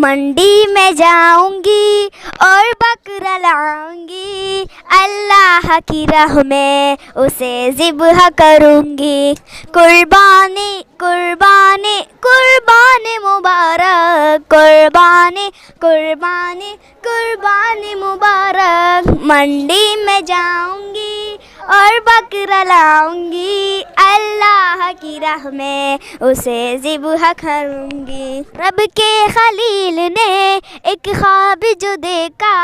मंडी में जाऊंगी और बकरा लाऊंगी, अल्लाह की राह में उसे ज़िब्ह करूंगी। कुर्बानी कुर्बानी कुर्बानी मुबारक, कुर्बानी कुर्बानी कुर्बानी मुबारक। मंडी में जाऊंगी और बकरा लाऊंगी, अल्लाह की राह में उसे ज़िब्ह करूंगी। रब के खलील ने एक ख्वाब जो देखा,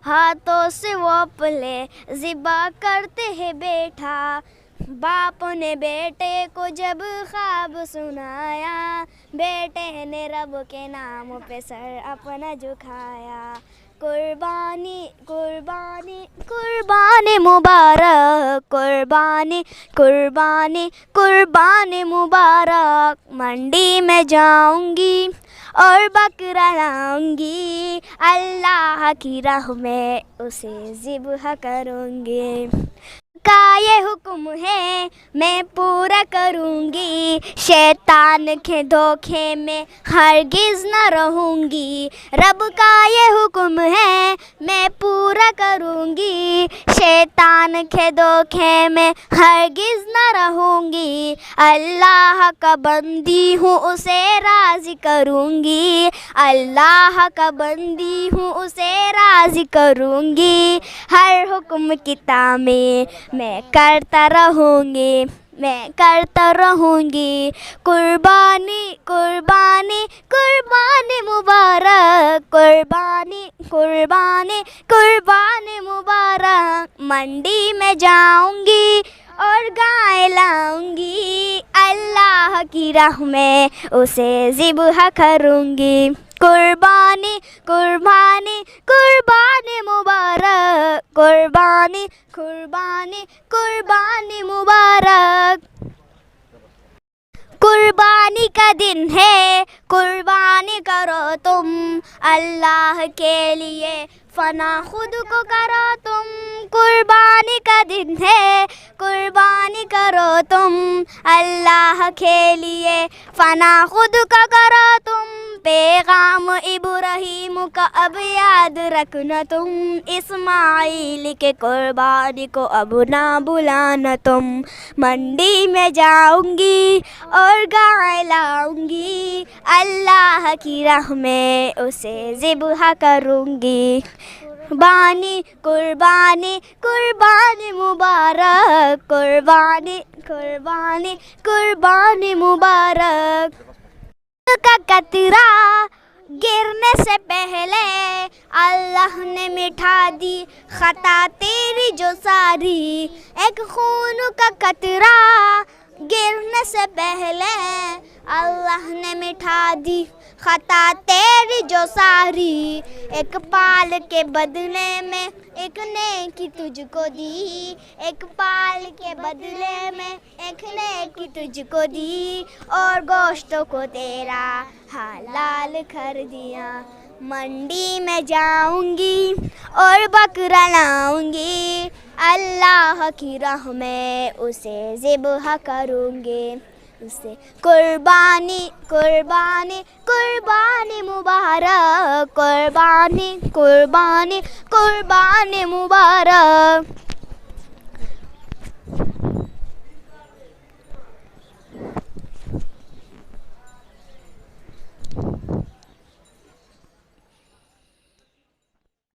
हाथों से वो अपने ज़िब्ह करते हैं बैठा। बाप ने बेटे को जब ख्वाब सुनाया, बेटे ने रब के नाम पे सर अपना झुकाया। कुर्बानी कुर्बानी कुर्बानी मुबारक, कुर्बानी कुर्बानी कुर्बानी मुबारक। मंडी में जाऊंगी और बकरा लाऊंगी, अल्लाह की राह में उसे ज़िब्ह करूंगी। का ये हुक्म है मैं पूरा करूंगी, शैतान के धोखे में हरगिज़ न रहूंगी। रब का ये हुक्म है मैं पूरा करूंगी, शैतान के धोखे में हरगिज़ न रहूंगी। अल्लाह का बंदी हूँ उसे राज़ी करूंगी, अल्लाह का बंदी हूँ उसे राज़ी करूंगी। हर हुक्म की तामीर मैं करता रहूंगी, मैं करता रहूंगी। कुर्बानी कुर्बानी कुर्बानी मुबारक, कुर्बानी कुर्बानी कुर्बानी मुबारक। मंडी में जाऊंगी और गाय लाऊंगी, अल्लाह की राह में उसे ज़िब्ह करूंगी। कुर्बानी कुर्बानी कुर्बानी मुबारक, कुर्बानी कुर्बानी कुर्बानी मुबारक। कुर्बानी का दिन है, कुर्बानी करो तुम, अल्लाह के लिए फना खुद को करो तुम। कुर्बानी का दिन है, कुर्बानी करो तुम, अल्लाह के लिए फना खुद का करो तुम। पैगाम इब्राहीम का अब याद रखना तुम, इस्माइल के कुर्बानी को अब ना बुलाना तुम। मंडी में जाऊंगी और गाय लाऊंगी, अल्लाह की राह में उसे ज़िब्ह करूंगी। कुर्बानी कुर्बानी कुर्बानी मुबारक, कुर्बानी कुर्बानी कुर्बानी मुबारक। का कतरा गिरने से पहले अल्लाह ने मिटा दी खता तेरी जो सारी। एक खून का कतरा गिरने से पहले अल्लाह ने मिटा दी खता तेरी जो सारी। एक पाल के बदले में एक नेकी तुझको दी, एक पाल के बदले में एक नेकी तुझको दी, और गोश्तों को तेरा हलाल कर दिया। मंडी में जाऊंगी और बकरा लाऊंगी, अल्लाह की राह में उसे ज़िब्ह करूंगी। उसे कुर्बानी कुर्बानी कुर्बानी मुबारक, कुर्बानी कुर्बानी कुर्बानी मुबारक।